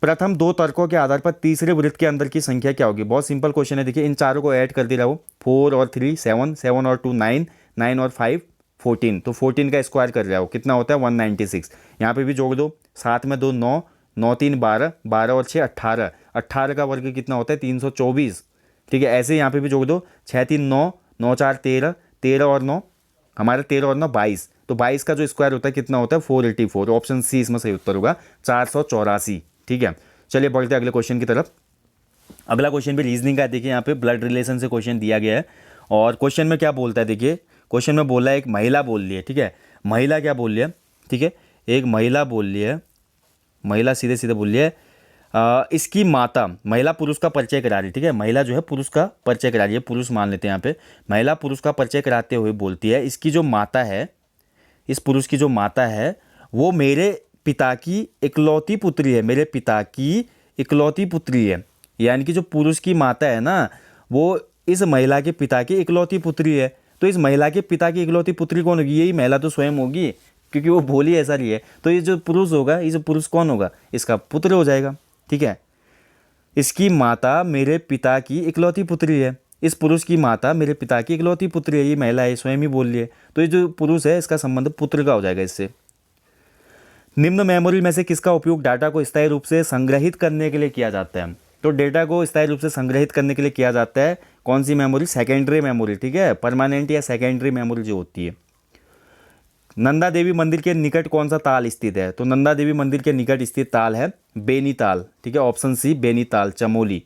प्रथम दो तर्कों के आधार पर तीसरे वृत्त के अंदर की संख्या क्या होगी, बहुत सिंपल क्वेश्चन है। देखिए इन चारों को ऐड कर दे रहा हूँ, 4 और 3 7, 7 और 2 9, 9 और 5 14, तो 14 का स्क्वायर कर रहा हो कितना होता है 196। यहाँ पे भी जोड़ दो, 7 में 2 9, 9 3 12, 12 और 6 18, 18 का वर्ग कितना होता है 324। ठीक है, ऐसे यहाँ पे भी जोड़ दो, 6 3 9, 9 4 13, 13 और 9 हमारा 13 और 9 22, तो 22 का जो स्क्वायर होता है कितना होता है 484। ऑप्शन सी इसमें सही उत्तर होगा 484। ठीक है, चलिए बढ़ते हैं अगले क्वेश्चन की तरफ। अगला क्वेश्चन भी रीजनिंग का है। देखिए यहाँ पे ब्लड रिलेशन से क्वेश्चन दिया गया है और क्वेश्चन में क्या बोलता है, देखिए क्वेश्चन में बोला है एक महिला बोल रही है, ठीक है, महिला क्या बोल रही है, ठीक है, एक महिला बोल रही है, महिला सीधे सीधे बोल रही है इसकी माता, महिला पुरुष का परिचय करा रही है, ठीक है, महिला जो है पुरुष का परिचय करा रही है, पुरुष मान लेते हैं यहाँ पे, महिला पुरुष का परिचय कराते हुए बोलती है इसकी जो माता है, इस पुरुष की जो माता है वो मेरे पिता की इकलौती पुत्री है, मेरे पिता की इकलौती पुत्री है। यानी कि जो पुरुष की माता है ना वो इस महिला के पिता की इकलौती पुत्री है, तो इस महिला के पिता की इकलौती पुत्री कौन होगी, यही महिला तो स्वयं होगी, क्योंकि वो बोली ऐसा रही है। तो ये जो पुरुष होगा, ये जो पुरुष कौन होगा, इसका पुत्र हो जाएगा। ठीक है, इसकी माता मेरे पिता की इकलौती पुत्री है, इस पुरुष की माता मेरे पिता की इकलौती पुत्री है, ये महिला है स्वयं ही बोल रही है, तो ये जो पुरुष है इसका संबंध पुत्र का हो जाएगा इससे। निम्न मेमोरी में से किसका उपयोग डाटा को स्थायी रूप से संग्रहित करने के लिए किया जाता है, तो डेटा को स्थायी रूप से संग्रहित करने के लिए किया जाता है कौन सी मेमोरी, सेकेंडरी मेमोरी। ठीक है, परमानेंट या सेकेंडरी मेमोरी जो होती है। नंदा देवी मंदिर के निकट कौन सा ताल स्थित है, तो नंदा देवी मंदिर के निकट स्थित ताल है बेनीताल। ठीक है, ऑप्शन सी बेनीताल, चमोली।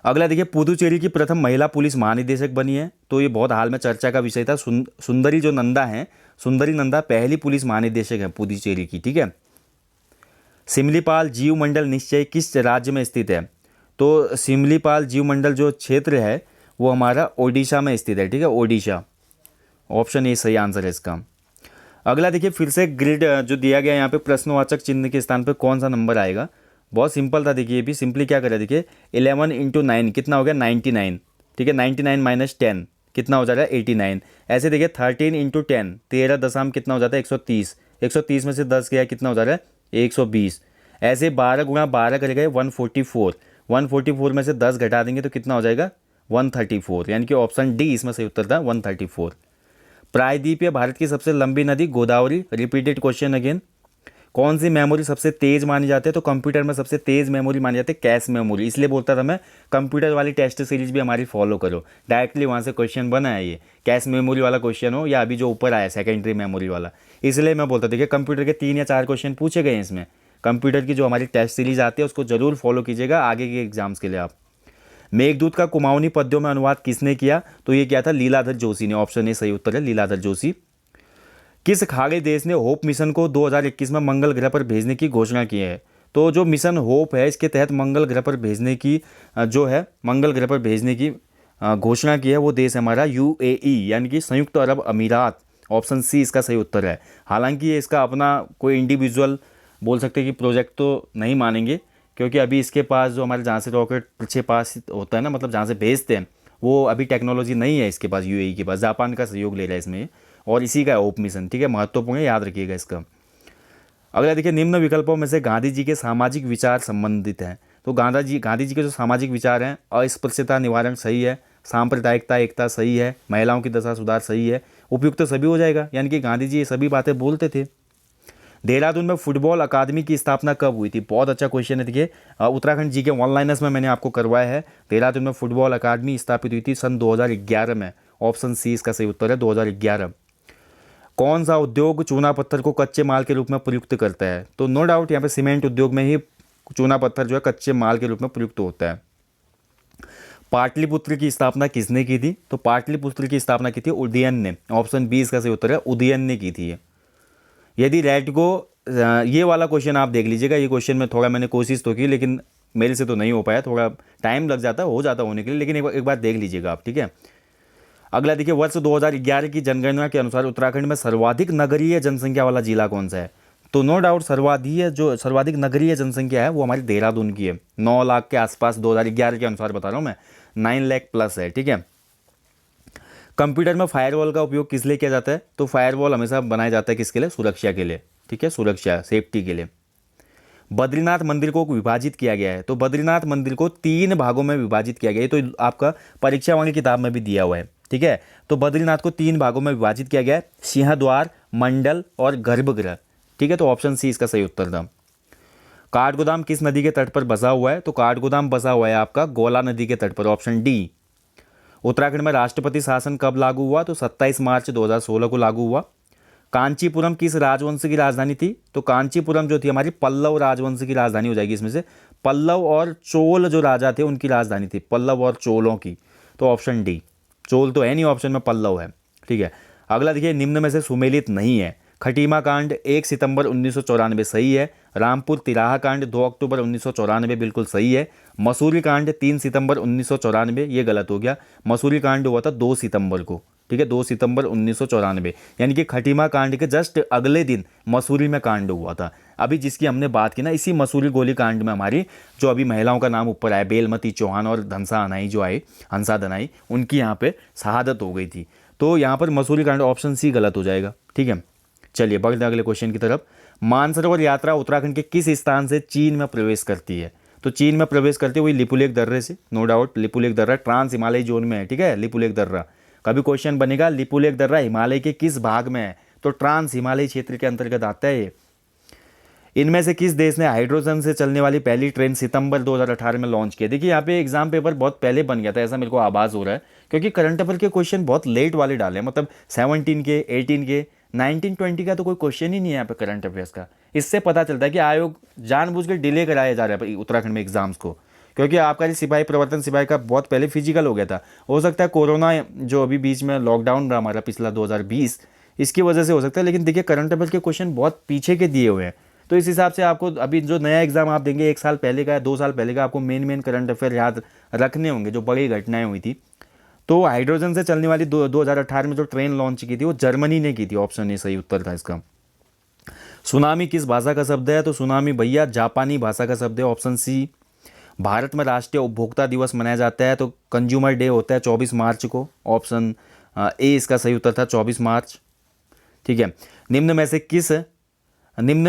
अगला देखिए पुदुचेरी की प्रथम महिला पुलिस महानिदेशक बनी है, तो ये बहुत हाल में चर्चा का विषय था। सुंदरी जो नंदा है, सुंदरी नंदा पहली पुलिस महानिदेशक है पुदुचेरी की। ठीक है, सिमलीपाल जीव मंडल निश्चय किस राज्य में स्थित है, तो सिमलीपाल जीव मंडल जो क्षेत्र है वो हमारा ओडिशा में स्थित है। ठीक है, ओडिशा, ऑप्शन ए सही आंसर है इसका। अगला देखिए फिर से ग्रिड जो दिया गया यहाँ पे प्रश्नवाचक चिन्ह के स्थान पे कौन सा नंबर आएगा, बहुत सिंपल था। देखिए ये भी सिंपली क्या करें, देखिए 11 इंटू 9 कितना हो गया 99, ठीक है। 99 माइनस 10 कितना हो जाएगा 89। ऐसे देखिए 13 इंटू 10 13 दशम कितना हो जाता है 130, 130 में से 10 गया कितना हो जा रहा है 120। ऐसे 12 गुणा 12 करेगा 144, 144 में से 10 घटा देंगे तो कितना हो जाएगा 134, यानी कि ऑप्शन डी इसमें सही उत्तर था 134। प्रायद्वीप या भारत की सबसे लंबी नदी गोदावरी। Repeated question again. कौन सी मेमोरी सबसे तेज मानी जाती है, तो कंप्यूटर में सबसे तेज मेमोरी मानी जाती है कैश मेमोरी। इसलिए बोलता था मैं कंप्यूटर वाली टेस्ट सीरीज भी हमारी फॉलो करो, डायरेक्टली वहाँ से क्वेश्चन बना है ये, कैश मेमोरी वाला क्वेश्चन हो या अभी जो ऊपर आया सेकेंडरी मेमोरी वाला। इसलिए मैं बोलता था कि कंप्यूटर के 3 या 4 क्वेश्चन पूछे गए हैं इसमें। कंप्यूटर की जो हमारी टेस्ट सीरीज आती है उसको जरूर फॉलो कीजिएगा आगे के एग्जाम्स के लिए आप। मेघदूत का कुमाऊनी पद्यों में अनुवाद किसने किया, तो ये क्या था लीलाधर जोशी ने। ऑप्शन ए सही उत्तर है लीलाधर जोशी। किस खाड़ी देश ने होप मिशन को 2021 में मंगल ग्रह पर भेजने की घोषणा की है, तो जो मिशन होप है इसके तहत मंगल ग्रह पर भेजने की जो है मंगल ग्रह पर भेजने की घोषणा की है वो देश हमारा यूएई यानी कि संयुक्त अरब अमीरात। ऑप्शन सी इसका सही उत्तर है। हालांकि ये इसका अपना कोई इंडिविजुअल बोल सकते हैं कि प्रोजेक्ट तो नहीं मानेंगे, क्योंकि अभी इसके पास जो हमारे जहाँ से रॉकेट पीछे पास होता है ना, मतलब जहाँ से भेजते हैं वो अभी टेक्नोलॉजी नहीं है इसके पास, यूएई के पास। जापान का सहयोग ले रहा है इसमें और इसी का होप मिशन, ठीक है, महत्वपूर्ण है, याद रखिएगा इसका। अगला देखिए निम्न विकल्पों में से गांधी जी के सामाजिक विचार संबंधित हैं, तो गांधी जी के जो सामाजिक विचार हैं, अस्पृश्यता निवारण सही है, सांप्रदायिकता एकता सही है, महिलाओं की दशा सुधार सही है, उपयुक्त तो सभी हो जाएगा, यानी कि गांधी जी ये सभी बातें बोलते थे। देहरादून में फुटबॉल अकादमी की स्थापना कब हुई थी, बहुत अच्छा क्वेश्चन है। देखिए उत्तराखंड जी के ऑनलाइनर्स में मैंने आपको करवाया है। देहरादून में फुटबॉल अकादमी स्थापित हुई थी सन 2011 में। ऑप्शन सी इसका सही उत्तर है 2011। कौन सा उद्योग चूना पत्थर को कच्चे माल के रूप में प्रयुक्त करता है, तो नो डाउट यहाँ पे सीमेंट उद्योग में ही चूना पत्थर जो है कच्चे माल के रूप में प्रयुक्त होता है। पाटलिपुत्र की स्थापना किसने की थी, तो पाटलिपुत्र की स्थापना की थी उदयन ने। ऑप्शन बी इसका सही उत्तर है उदयन ने की थी। यदि रेड को ये वाला क्वेश्चन आप देख लीजिएगा, ये क्वेश्चन में थोड़ा मैंने कोशिश तो की लेकिन मेरे से तो नहीं हो पाया, थोड़ा टाइम लग जाता हो जाता होने के लिए, लेकिन एक बार देख लीजिएगा आप, ठीक है। अगला देखिए वर्ष 2011 की जनगणना के अनुसार उत्तराखंड में सर्वाधिक नगरीय जनसंख्या वाला जिला कौन सा है, तो नो डाउट सर्वाधिक नगरीय जनसंख्या है वो हमारी देहरादून की है। 9 लाख के आसपास 2011 के अनुसार बता रहा हूँ मैं, 9 लाख प्लस है, ठीक है। कंप्यूटर में फायरवॉल का उपयोग किस लिए किया जाता है, तो फायरवॉल हमेशा बनाया जाता है किसके लिए, सुरक्षा के लिए, ठीक है, सुरक्षा सेफ्टी के लिए। बद्रीनाथ मंदिर को विभाजित किया गया है, तो बद्रीनाथ मंदिर को 3 भागों में विभाजित किया गया है, तो आपका परीक्षा वाली किताब में भी दिया हुआ है, ठीक है। तो बद्रीनाथ को 3 भागों में विभाजित किया गया है, सिंहद्वार, मंडल और गर्भगृह, ठीक है। तो ऑप्शन सी इसका सही उत्तर था। काठगोदाम किस नदी के तट पर बसा हुआ है, तो काठगोदाम बसा हुआ है आपका गोला नदी के तट पर। Option D. उत्तराखंड में राष्ट्रपति शासन कब लागू हुआ, तो 27 मार्च 2016 को लागू हुआ। कांचीपुरम किस राजवंश की राजधानी थी, तो कांचीपुरम जो थी हमारी पल्लव राजवंश की राजधानी हो जाएगी इसमें से। पल्लव और चोल जो राजा थे उनकी राजधानी थी, पल्लव और चोलों की, तो ऑप्शन डी। चोल तो है नहीं ऑप्शन में, पल्लव है, ठीक है। अगला देखिए निम्न में से सुमेलित नहीं है। खटीमा कांड 1 सितंबर 1994 सही है। रामपुर तिराहा कांड 2 अक्टूबर 1994 बिल्कुल सही है। मसूरी कांड 3 सितंबर 1994 ये गलत हो गया, मसूरी कांड हुआ था 2 सितंबर को, ठीक है, 2 सितंबर 1994, यानी कि खटीमा कांड के जस्ट अगले दिन मसूरी में कांड हुआ था। अभी जिसकी हमने बात की ना, इसी मसूरी गोली कांड में हमारी जो अभी महिलाओं का नाम ऊपर आया, बेलमती चौहान और धनसा अनाई जो आए, हंसा दनाई, उनकी यहाँ पे शहादत हो गई थी। तो यहाँ पर मसूरी कांड ऑप्शन सी गलत हो जाएगा, ठीक है। चलिए बढ़ते हैं अगले क्वेश्चन की तरफ। मानसरोवर यात्रा उत्तराखंड के किस स्थान से चीन में प्रवेश करती है, तो चीन में प्रवेश करती हुई लिपुलेख दर्रे से, नो डाउट लिपुलेख दर्रा ट्रांस हिमालय जोन में है, ठीक है। लिपुलेख दर्रा कभी क्वेश्चन बनेगा, लिपुलेख दर्रा हिमालय के किस भाग में है, तो ट्रांस हिमालय क्षेत्र के अंतर्गत आता है ये। इनमें से किस देश ने हाइड्रोजन से चलने वाली पहली ट्रेन सितंबर 2018 में लॉन्च किया। देखिए यहाँ पे एग्जाम पेपर बहुत पहले बन गया था, ऐसा मेरे को आभास हो रहा है, क्योंकि करंट अफेयर के क्वेश्चन बहुत लेट वाले डाले हैं, मतलब 17 के, 18 के, 19, 20 का तो कोई क्वेश्चन ही नहीं है यहाँ पे करंट अफेयर्स का। इससे पता चलता है कि आयोग जानबूझ के डिले कराया जा रहा है उत्तराखंड में एग्जाम्स को, क्योंकि आपका सिपाही प्रवर्तन सिपाही का बहुत पहले फिजिकल हो गया था। हो सकता है कोरोना जो अभी बीच में लॉकडाउन रहा हमारा पिछला 2020, इसकी वजह से हो सकता है, लेकिन देखिए करंट अफेयर के क्वेश्चन बहुत पीछे के दिए हुए हैं, तो इस हिसाब से आपको अभी जो नया एग्जाम आप देंगे 1 साल पहले का या 2 साल पहले का, आपको मेन करंट अफेयर याद रखने होंगे जो बड़ी घटनाएं हुई थी। तो हाइड्रोजन से चलने वाली 2018 में जो ट्रेन लॉन्च की थी वो जर्मनी ने की थी, ऑप्शन ए सही उत्तर था इसका। सुनामी किस भाषा का शब्द है? तो सुनामी भैया जापानी भाषा का शब्द है, ऑप्शन सी। भारत में राष्ट्रीय उपभोक्ता दिवस मनाया जाता है तो कंज्यूमर डे होता है 24 मार्च को, ऑप्शन ए इसका सही उत्तर था 24 मार्च। ठीक है। निम्न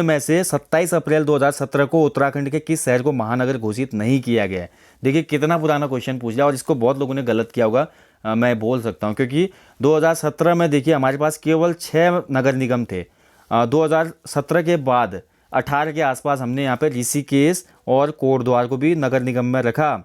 में से 27 अप्रैल 2017 को उत्तराखंड के किस शहर को महानगर घोषित नहीं किया गया है? देखिए कितना पुराना क्वेश्चन पूछ लिया, और इसको बहुत लोगों ने गलत किया होगा, मैं बोल सकता हूँ, क्योंकि 2017 में देखिए हमारे पास केवल 6 नगर निगम थे। 2017 के बाद 18 के आसपास हमने यहाँ पे ऋषिकेश और कोटद्वार को भी नगर निगम में रखा।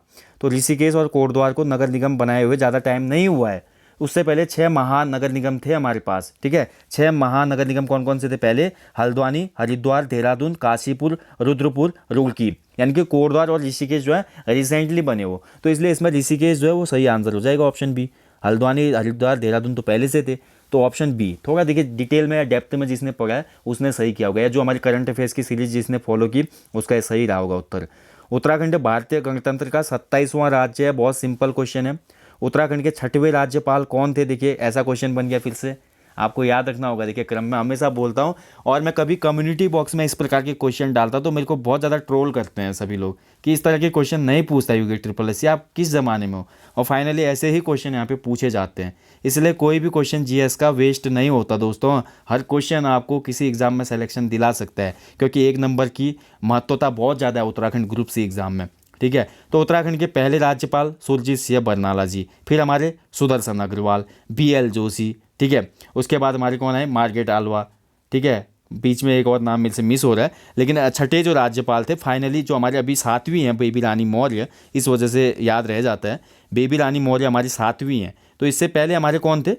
तो ऋषिकेश और कोटद्वार को नगर निगम बनाए हुए ज़्यादा टाइम नहीं हुआ है। उससे पहले 6 महानगर निगम थे हमारे पास। ठीक है, 6 महानगर निगम कौन कौन से थे? पहले हल्द्वानी, हरिद्वार, देहरादून, काशीपुर, रुद्रपुर, रुड़की। यानी कि कोटद्वार और ऋषिकेश जो है रिसेंटली बने हो, तो इसलिए इसमें ऋषिकेश जो है वो सही आंसर हो जाएगा, ऑप्शन बी। हल्द्वानी, हरिद्वार, देहरादून तो पहले से थे, तो ऑप्शन बी। थोड़ा देखिए डिटेल में या डेप्थ में जिसने पढ़ा है उसने सही किया होगा, या जो हमारी करंट अफेयर्स की सीरीज जिसने फॉलो की उसका ये सही रहा होगा उत्तर। उत्तराखंड भारतीय गणतंत्र का 27वां राज्य है। बहुत सिंपल क्वेश्चन है। उत्तराखंड के 6वें राज्यपाल कौन थे? देखिए ऐसा क्वेश्चन बन गया फिर से, आपको याद रखना होगा। देखिए क्रम में हमेशा बोलता हूँ, और मैं कभी कम्युनिटी बॉक्स में इस प्रकार के क्वेश्चन डालता तो मेरे को बहुत ज़्यादा ट्रोल करते हैं सभी लोग कि इस तरह के क्वेश्चन नहीं पूछता यूके ट्रिपल एस, आप किस ज़माने में हो। और फाइनली ऐसे ही क्वेश्चन यहाँ पे पूछे जाते हैं। इसलिए कोई भी क्वेश्चन जीएस का वेस्ट नहीं होता दोस्तों। हर क्वेश्चन आपको किसी एग्जाम में सिलेक्शन दिला सकता है, क्योंकि 1 नंबर की महत्वता बहुत ज़्यादा है उत्तराखंड ग्रुप सी एग्जाम में। ठीक है, तो उत्तराखंड के पहले राज्यपाल सुरजीत सिंह बरनाला जी, फिर हमारे सुदर्शन अग्रवाल, BL जोशी। ठीक है, उसके बाद हमारे कौन है? Margaret Alva. ठीक है, बीच में एक और नाम मेरे से मिस हो रहा है, लेकिन छठे जो राज्यपाल थे फाइनली जो हमारे अभी 7वीं हैं, बेबी रानी मौर्य, इस वजह से याद रह जाता है। बेबी रानी मौर्य हमारी 7वीं हैं, तो इससे पहले हमारे कौन थे?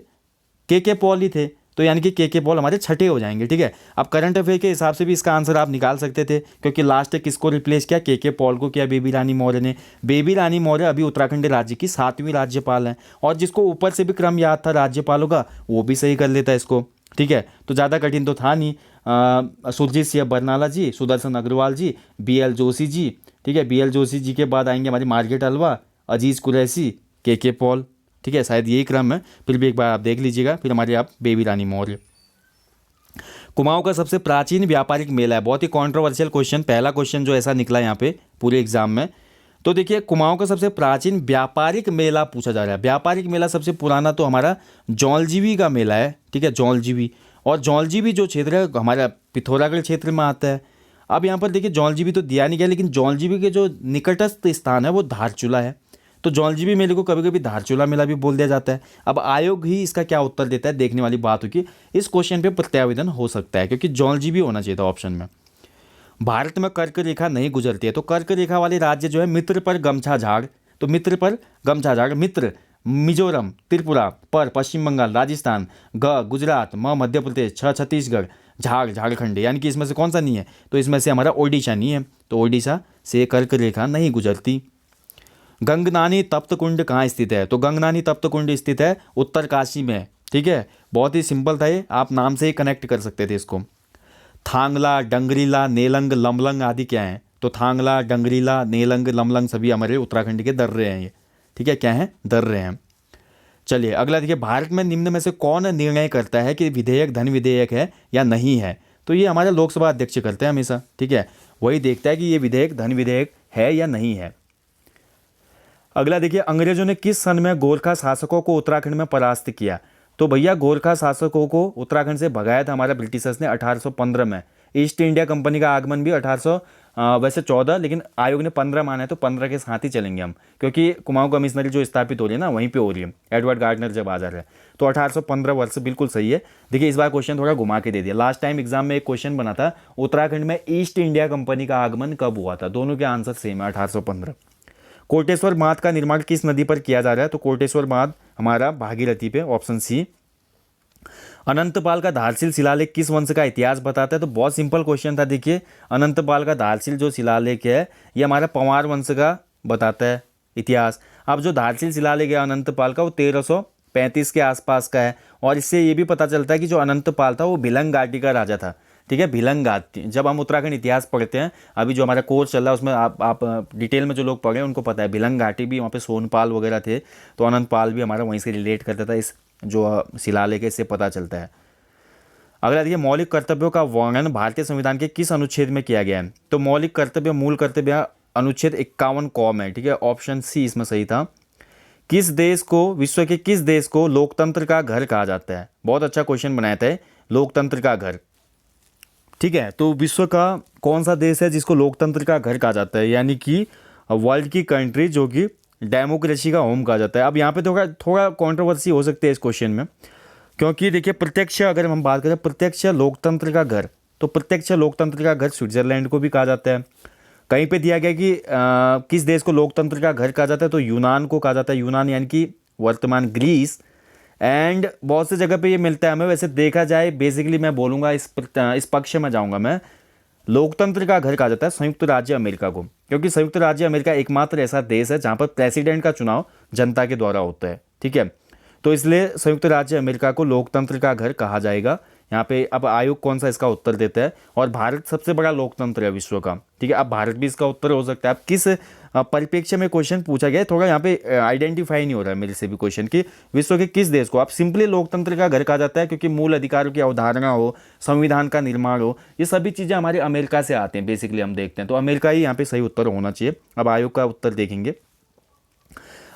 के पॉल ही थे, तो यानी कि के पॉल हमारे छठे हो जाएंगे। ठीक है, अब करंट अफेयर के हिसाब से भी इसका आंसर आप निकाल सकते थे, क्योंकि लास्ट किसको रिप्लेस किया? के पॉल को किया बेबी रानी मौर्य ने। बेबी रानी मौर्य अभी उत्तराखंड राज्य की 7वीं राज्यपाल हैं, और जिसको ऊपर से भी क्रम याद था राज्यपालों का वो भी सही कर लेता है इसको। ठीक है, तो ज़्यादा कठिन तो था नहीं। सुरजीत सिंह बरनाला जी, सुदर्शन अग्रवाल जी, BL जोशी जी। ठीक है, BL जोशी जी के बाद आएंगे हमारी मार्गरेट आल्वा, अजीज़ कुरैशी, के पॉल। ठीक है, शायद यही क्रम है, फिर भी एक बार आप देख लीजिएगा। फिर हमारे आप बेबी रानी मौर्य। कुमाऊं का सबसे प्राचीन व्यापारिक मेला है। बहुत ही कंट्रोवर्शियल क्वेश्चन, पहला क्वेश्चन जो ऐसा निकला यहाँ पे पूरे एग्जाम में। तो देखिए कुमाऊं का सबसे प्राचीन व्यापारिक मेला पूछा जा रहा है। व्यापारिक मेला सबसे पुराना तो हमारा जौलजीबी का मेला है। ठीक है, जौलजीबी, और जौलजीबी जो क्षेत्र है हमारा पिथौरागढ़ क्षेत्र में आता है। अब यहाँ पर देखिए जौलजीबी तो दिया नहीं गया, लेकिन जौलजीबी के जो निकटस्थ स्थान है वो धारचूला है। तो जौलजीबी मेले को कभी कभी धारचूला मेला भी बोल दिया जाता है। अब आयोग ही इसका क्या उत्तर देता है देखने वाली बात होगी। इस क्वेश्चन पे प्रत्यावेदन हो सकता है, क्योंकि जौलजीबी होना चाहिए था ऑप्शन में। भारत में कर्क रेखा नहीं गुजरती है, तो कर्क रेखा वाले राज्य जो है मित्र पर गमछा झाड़, तो मित्र पर गमछा झाड़, मित्र मिजोरम, त्रिपुरा, पर पश्चिम बंगाल, राजस्थान, गुजरात, मध्य प्रदेश, छत्तीसगढ़, झारखंड। यानी कि इसमें से कौन सा नहीं है? तो इसमें से हमारा ओडिशा नहीं है, तो ओडिशा से कर्क रेखा नहीं गुजरती। गंगनानी तप्त कुंड कहाँ स्थित है? तो गंगनानी तप्त कुंड स्थित है उत्तरकाशी में। ठीक है, बहुत ही सिंपल था ये, आप नाम से ही कनेक्ट कर सकते थे इसको। थांगला, डंगरीला, नेलंग, लमलंग आदि क्या हैं? तो थांगला, डंगरीला, नेलंग, लमलंग सभी हमारे उत्तराखंड के दर्रे हैं ये। ठीक है, क्या हैं? दर्रे हैं। चलिए अगला देखिए, भारत में निम्न में से कौन निर्णय करता है कि विधेयक धन विधेयक है या नहीं है? तो ये हमारे लोकसभा अध्यक्ष करते हैं हमेशा। ठीक है, वही देखता है कि ये विधेयक धन विधेयक है या नहीं है। अगला देखिए, अंग्रेजों ने किस सन में गोरखा शासकों को उत्तराखंड में परास्त किया? तो भैया गोरखा शासकों को उत्तराखंड से भगाया था हमारा ब्रिटिशर्स ने 1815 में। ईस्ट इंडिया कंपनी का आगमन भी 1814, लेकिन आयोग ने 15 माना है, तो 15 के साथ ही चलेंगे हम, क्योंकि कुमाऊं कमिश्नरी जो स्थापित हो रही है ना वहीं पे हो रही है, एडवर्ड गार्डनर जब आ जा रहा है। तो 1815 वर्ष बिल्कुल सही है। देखिए इस बार क्वेश्चन थोड़ा घुमा के दे दिया। लास्ट टाइम एग्जाम में एक क्वेश्चन बना था, उत्तराखंड में ईस्ट इंडिया कंपनी का आगमन कब हुआ था? दोनों के आंसर सेम है, 1815। कोटेश्वर बांध का निर्माण किस नदी पर किया जा रहा है? तो कोटेश्वर बांध हमारा भागीरथी पे, ऑप्शन सी। अनंतपाल का धारशिल शिलालेख किस वंश का इतिहास बताता है? तो बहुत सिंपल क्वेश्चन था। देखिए अनंतपाल का धारशिल जो शिलालेख है ये हमारा पंवार वंश का बताता है इतिहास। अब जो धारशिल शिलालेख है अनंतपाल का वो 1335 के आसपास का है, और इससे ये भी पता चलता है कि जो अनंतपाल था वो भिलंग घाटी का राजा था। ठीक है, भिलंग घाटी, जब हम उत्तराखंड इतिहास पढ़ते हैं, अभी जो हमारा कोर्स चल रहा है उसमें आप डिटेल में जो लोग पढ़े हैं उनको पता है भिलंग घाटी भी, वहाँ पे सोनपाल वगैरह थे, तो अनंतपाल भी हमारा वहीं से रिलेट करता था। इस जो शिलालेख है इससे पता चलता है। अगला देखिए, मौलिक कर्तव्यों का वर्णन भारतीय संविधान के किस अनुच्छेद में किया गया है? तो मौलिक कर्तव्य, मूल कर्तव्य अनुच्छेद 51 कॉम है, ठीक है, ऑप्शन सी इसमें सही था। किस देश को, विश्व के किस देश को लोकतंत्र का घर कहा जाता है? बहुत अच्छा क्वेश्चन बनाया था, लोकतंत्र का घर, ठीक है। तो विश्व का कौन सा देश है जिसको लोकतंत्र का घर कहा जाता है, यानी कि वर्ल्ड की कंट्री जो कि डेमोक्रेसी का होम कहा जाता है। अब यहाँ पे थोड़ा थोड़ा कंट्रोवर्सी हो सकती है इस क्वेश्चन में, क्योंकि देखिए प्रत्यक्ष, अगर हम बात करें प्रत्यक्ष लोकतंत्र का घर, तो प्रत्यक्ष लोकतंत्र का घर स्विट्जरलैंड को भी कहा जाता है। कहीं पे दिया गया कि किस देश को लोकतंत्र का घर कहा जाता है, तो यूनान को कहा जाता है, यूनान यानी कि वर्तमान ग्रीस। एंड बहुत से जगह पे ये मिलता है हमें। वैसे देखा जाए बेसिकली मैं बोलूँगा इस पक्ष में जाऊँगा मैं, लोकतंत्र का घर कहा जाता है संयुक्त राज्य अमेरिका को, क्योंकि संयुक्त राज्य अमेरिका एकमात्र ऐसा देश है जहाँ पर प्रेसिडेंट का चुनाव जनता के द्वारा होता है, ठीक है। तो इसलिए संयुक्त राज्य अमेरिका को लोकतंत्र का घर कहा जाएगा। यहाँ पे अब आयोग कौन सा इसका उत्तर देता है, और भारत सबसे बड़ा लोकतंत्र है विश्व का, ठीक है। अब भारत भी इसका उत्तर हो सकता है। अब किस परिप्रेक्ष्य में क्वेश्चन पूछा गया है, थोड़ा यहाँ पे आइडेंटिफाई नहीं हो रहा है मेरे से भी क्वेश्चन कि विश्व के किस देश को आप सिंपली लोकतंत्र का घर कहा जाता है, क्योंकि मूल अधिकारों की अवधारणा हो, संविधान का निर्माण हो, ये सभी चीज़ें हमारे अमेरिका से आते हैं बेसिकली, हम देखते हैं। तो अमेरिका ही यहाँ पे सही उत्तर होना चाहिए। अब आयोग का उत्तर देखेंगे।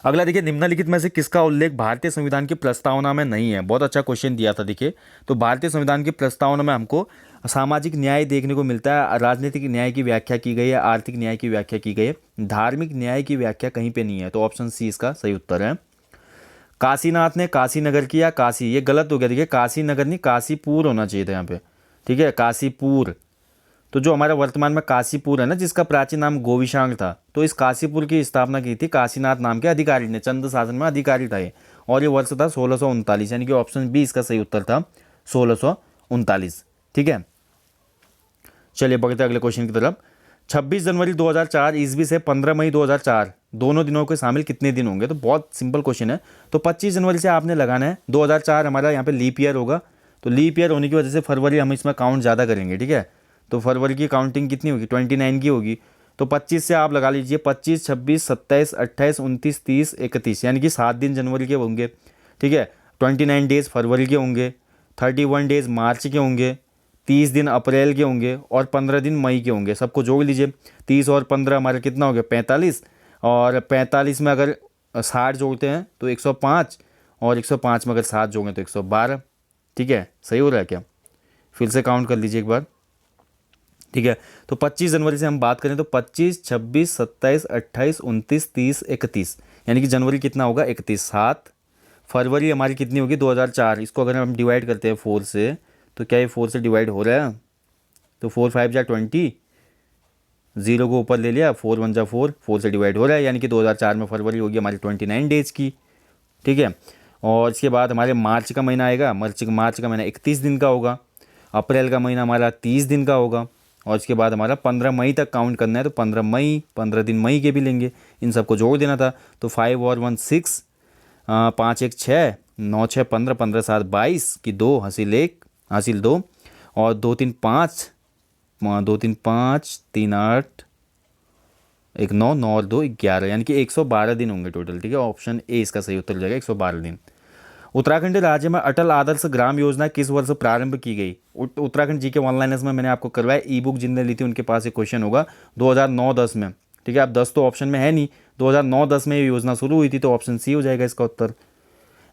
अगला देखिए, निम्नलिखित में से किसका उल्लेख भारतीय संविधान की प्रस्तावना में नहीं है? बहुत अच्छा क्वेश्चन दिया था। देखिए, तो भारतीय संविधान की प्रस्तावना में हमको सामाजिक न्याय देखने को मिलता है, राजनीतिक न्याय की व्याख्या की गई है, आर्थिक न्याय की व्याख्या की गई है, धार्मिक न्याय की व्याख्या कहीं पे नहीं है। तो ऑप्शन सी इसका सही उत्तर है। काशीनाथ ने काशीनगर किया काशी, ये गलत हो गया। देखिए, काशीनगर नहीं, काशीपुर होना चाहिए था यहाँ पे, ठीक है, काशीपुर। तो जो हमारा वर्तमान में काशीपुर है ना, जिसका प्राचीन नाम गोविशांग था, तो इस काशीपुर की स्थापना की थी काशीनाथ नाम के अधिकारी ने, चंद शासन में अधिकारी था ये, और ये वर्ष था 1639, यानी कि ऑप्शन बी इसका सही उत्तर था 1639, ठीक है। चलिए बढ़ते अगले क्वेश्चन की तरफ। 26 जनवरी 2004 ईस्वी से 15 मई 2004 दोनों दिनों के शामिल कितने दिन होंगे? तो बहुत सिंपल क्वेश्चन है। तो 25 जनवरी से आपने लगाना है, 2004 हमारा यहाँ पे लीप ईयर होगा, तो लीप ईयर होने की वजह से फरवरी हम इसमें काउंट ज़्यादा करेंगे, ठीक है। तो फरवरी की काउंटिंग कितनी होगी? 29 की होगी। तो 25 से आप लगा लीजिए 25, 26, 27, 28, 29, 30, 31, यानी कि 7 दिन जनवरी के होंगे, ठीक है। 29 डेज फरवरी के होंगे, 31 डेज मार्च के होंगे, 30 दिन अप्रैल के होंगे, और 15 दिन मई के होंगे। सबको जोड़ लीजिए, 30 और 15 हमारा कितना हो गया? 45, और 45 में अगर 60 जोड़ते हैं तो 105, और 105 में अगर 7 जोड़ें तो 112, ठीक है। सही हो रहा है क्या? फिर से काउंट कर लीजिए एक बार, ठीक है। तो 25 जनवरी से हम बात करें तो 25, 26, 27, 28, 29, 30, 31, यानी कि जनवरी कितना होगा? 31। 7 फरवरी हमारी कितनी होगी? 2004। इसको अगर हम डिवाइड करते हैं 4 से, तो क्या ये 4 से डिवाइड हो रहा है? तो 4 5 जा 20, 0 को ऊपर ले लिया, 4 1 जा 4, 4 से डिवाइड हो रहा है, यानी कि 2004 में फरवरी होगी हमारी 29 डेज की, ठीक है। और इसके बाद हमारे मार्च का महीना आएगा, मार्च का महीना 31 दिन का होगा, अप्रैल का महीना हमारा 30 दिन का होगा, और इसके बाद हमारा 15 मई तक काउंट करना है, तो 15 मई, 15 दिन मई के भी लेंगे, इन सबको जोड़ देना था। तो 5 और 1 6, 5 1 6, 9 6 15, 15 7 22 की 2 हासिल 1 हासिल 2, और 2 3 5, 2 3 5, 3 8, 1 9, 9 और 2 11, यानी कि 112 दिन होंगे टोटल, ठीक है। ऑप्शन ए इसका सही उत्तर हो जाएगा, 112 दिन। उत्तराखंड राज्य में अटल आदर्श ग्राम योजना किस वर्ष प्रारंभ की गई? उत्तराखंड जी के ऑनलाइनर्स में मैंने आपको करवाया, ई बुक जिनने ली थी उनके पास एक क्वेश्चन होगा 2009-10 में, ठीक है। अब 10 तो ऑप्शन में है नहीं, 2009-10 में ये योजना शुरू हुई थी, तो ऑप्शन सी हो जाएगा इसका उत्तर।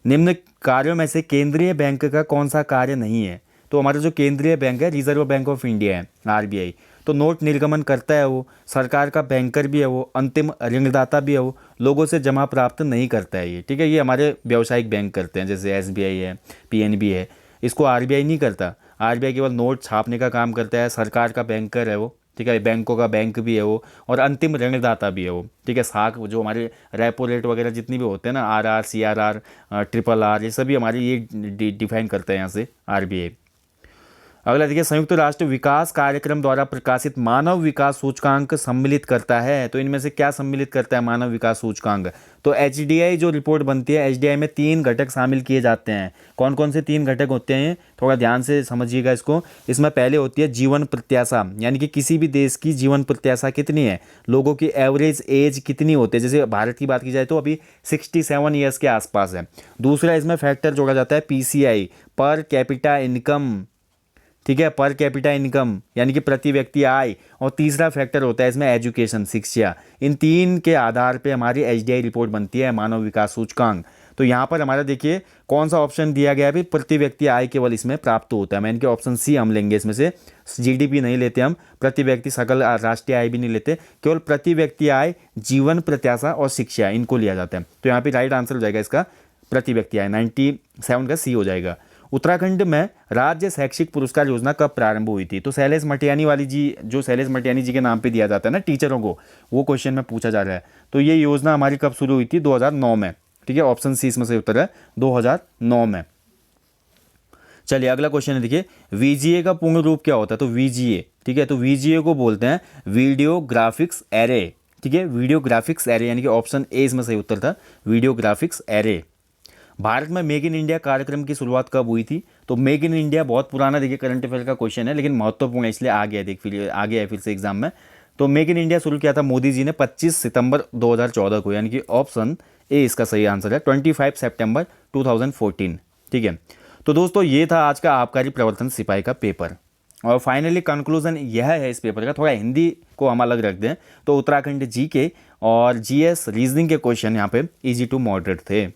निम्न कार्यों में से केंद्रीय बैंक का कौन सा कार्य नहीं है? तो हमारा जो केंद्रीय बैंक है, रिजर्व बैंक ऑफ इंडिया है, आरबीआई, तो नोट निर्गमन करता है वो, सरकार का बैंकर भी है वो, अंतिम ऋणदाता भी है वो, लोगों से जमा प्राप्त नहीं करता है ये, ठीक है। ये हमारे व्यावसायिक बैंक करते हैं, जैसे एसबीआई है, पीएनबी है, इसको आरबीआई नहीं करता। आरबीआई केवल नोट छापने का काम करता है, सरकार का बैंकर है वो, ठीक है, बैंकों का बैंक भी है वो, और अंतिम ऋणदाता भी है वो, ठीक है। साख जो हमारे रेपो रेट वगैरह जितनी भी होते हैं ना, आरआर, सीआरआर, ट्रिपल आर, ये सभी हमारी ये डिफाइन करते हैं यहाँ से आरबीआई। अगला देखिए, संयुक्त राष्ट्र विकास कार्यक्रम द्वारा प्रकाशित मानव विकास सूचकांक सम्मिलित करता है, तो इनमें से क्या सम्मिलित करता है मानव विकास सूचकांक? तो एचडीआई जो रिपोर्ट बनती है, एचडीआई में 3 घटक शामिल किए जाते हैं। कौन कौन से 3 घटक होते हैं? थोड़ा ध्यान से समझिएगा इसको। इसमें पहले होती है जीवन प्रत्याशा, यानी कि किसी भी देश की जीवन प्रत्याशा कितनी है, लोगों की एवरेज एज कितनी होती है। जैसे भारत की बात की जाए तो अभी 67 ईयर्स के आसपास है। दूसरा इसमें फैक्टर जोड़ा जाता है पीसीआई, पर कैपिटा इनकम, ठीक है, पर कैपिटा इनकम यानी कि प्रति व्यक्ति आय, और तीसरा फैक्टर होता है इसमें एजुकेशन, शिक्षा। इन तीन के आधार पे हमारी एचडीआई रिपोर्ट बनती है, मानव विकास सूचकांक। तो यहाँ पर हमारा देखिए कौन सा ऑप्शन दिया गया है, प्रति व्यक्ति आय केवल इसमें प्राप्त होता है। मैं इनके ऑप्शन सी हम लेंगे, इसमें से जीडीपी नहीं लेते हम, प्रति व्यक्ति सकल राष्ट्रीय आय भी नहीं लेते, केवल प्रति व्यक्ति आय, जीवन प्रत्याशा और शिक्षा, इनको लिया जाता है। तो यहाँ पे राइट आंसर हो जाएगा इसका प्रति व्यक्ति आय, 97 का सी हो जाएगा। उत्तराखंड में राज्य शैक्षिक पुरस्कार योजना कब प्रारंभ हुई थी? तो शैलेश मटियानी वाली जी, जो शैलेश मटियानी जी के नाम पे दिया जाता है ना टीचरों को, वो क्वेश्चन में पूछा जा रहा है। तो ये योजना हमारी कब शुरू हुई थी? 2009 में। ठीक है, ऑप्शन सी इसमें से उत्तर है 2009 में। चलिए अगला क्वेश्चन है, देखिए वीजीए का पूर्ण रूप क्या होता है? तो वीजीए, ठीक है, तो वीजीए को बोलते हैं वीडियो ग्राफिक्स एरे। ठीक है, वीडियो ग्राफिक्स एरे, यानी कि ऑप्शन ए इसमें सही उत्तर था, वीडियो ग्राफिक्स एरे। भारत में मेक इन इंडिया कार्यक्रम की शुरुआत कब हुई थी? तो मेक इन इंडिया बहुत पुराना देखिए करंट अफेयर का क्वेश्चन है, लेकिन महत्वपूर्ण है इसलिए आ गया, आ गया है फिर से एग्जाम में। तो मेक इन इंडिया शुरू किया था मोदी जी ने 25 सितंबर 2014 को, यानी कि ऑप्शन ए इसका सही आंसर है, 25 सितंबर 2014। ठीक है, तो दोस्तों ये था आज का आबकारी प्रवर्तन सिपाही का पेपर। और फाइनली कंक्लूजन यह है इस पेपर का, थोड़ा हिंदी को हम अलग रख दें तो उत्तराखंड जीके और जीएस रीजनिंग के क्वेश्चन यहाँ पे इजी टू मॉडरेट थे।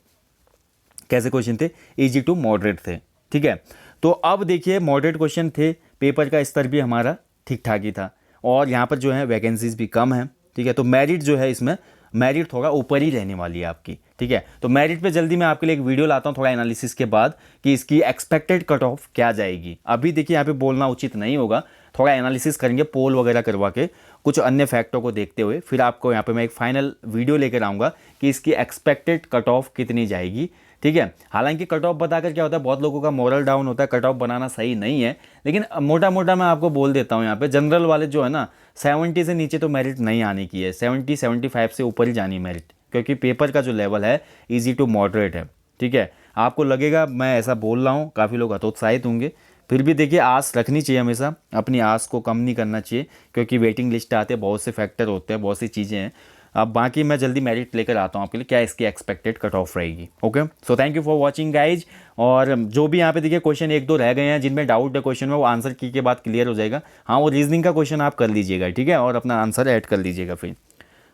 कैसे क्वेश्चन थे? इजी टू मॉडरेट थे। ठीक है, तो अब देखिए मॉडरेट क्वेश्चन थे, पेपर का स्तर भी हमारा ठीक ठाक ही था, और यहाँ पर जो है वैकेंसीज भी कम है। ठीक है, तो मेरिट जो है इसमें, मेरिट थोड़ा ऊपर ही रहने वाली है आपकी। ठीक है, तो मेरिट पे जल्दी मैं आपके लिए एक वीडियो लाता हूँ थोड़ा एनालिसिस के बाद कि इसकी एक्सपेक्टेड कट ऑफ क्या जाएगी। अभी देखिए यहाँ पे बोलना उचित नहीं होगा, थोड़ा एनालिसिस करेंगे पोल वगैरह करवा के, कुछ अन्य फैक्टों को देखते हुए, फिर आपको यहाँ पे मैं एक फाइनल वीडियो लेकर आऊँगा कि इसकी एक्सपेक्टेड कट ऑफ कितनी जाएगी। ठीक है, हालांकि कट ऑफ बताकर क्या होता है, बहुत लोगों का मोरल डाउन होता है, कट ऑफ बनाना सही नहीं है, लेकिन मोटा मोटा मैं आपको बोल देता हूँ यहाँ पे जनरल वाले जो है ना 70 से नीचे तो मेरिट नहीं आने की है, 70-75 से ऊपर ही जानी मेरिट, क्योंकि पेपर का जो लेवल है इजी टू मॉडरेट है। ठीक है, आपको लगेगा मैं ऐसा बोल रहा हूँ, काफ़ी लोग हतोत्साहित होंगे, फिर भी देखिए आस रखनी चाहिए हमेशा, अपनी आस को कम नहीं करना चाहिए, क्योंकि वेटिंग लिस्ट आते हैं, बहुत से फैक्टर होते हैं, बहुत सी चीज़ें हैं। अब बाकी मैं जल्दी मेरिट लेकर आता हूँ आपके लिए, क्या इसकी एक्सपेक्टेड कट ऑफ रहेगी। Okay, so thank you for watching guys. और जो भी यहाँ पे देखिए क्वेश्चन 1-2 रह गए हैं जिनमें डाउट है क्वेश्चन में, वो आंसर की के बाद क्लियर हो जाएगा। हाँ, वो रीजनिंग का क्वेश्चन आप कर लीजिएगा, ठीक है, और अपना आंसर ऐड कर लीजिएगा फिर।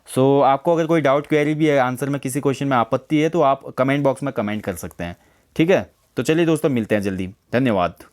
सो आपको अगर कोई डाउट क्वेरी भी है, आंसर में किसी क्वेश्चन में आपत्ति है, तो आप कमेंट बॉक्स में कमेंट कर सकते हैं। ठीक है, तो चलिए दोस्तों मिलते हैं जल्दी, धन्यवाद।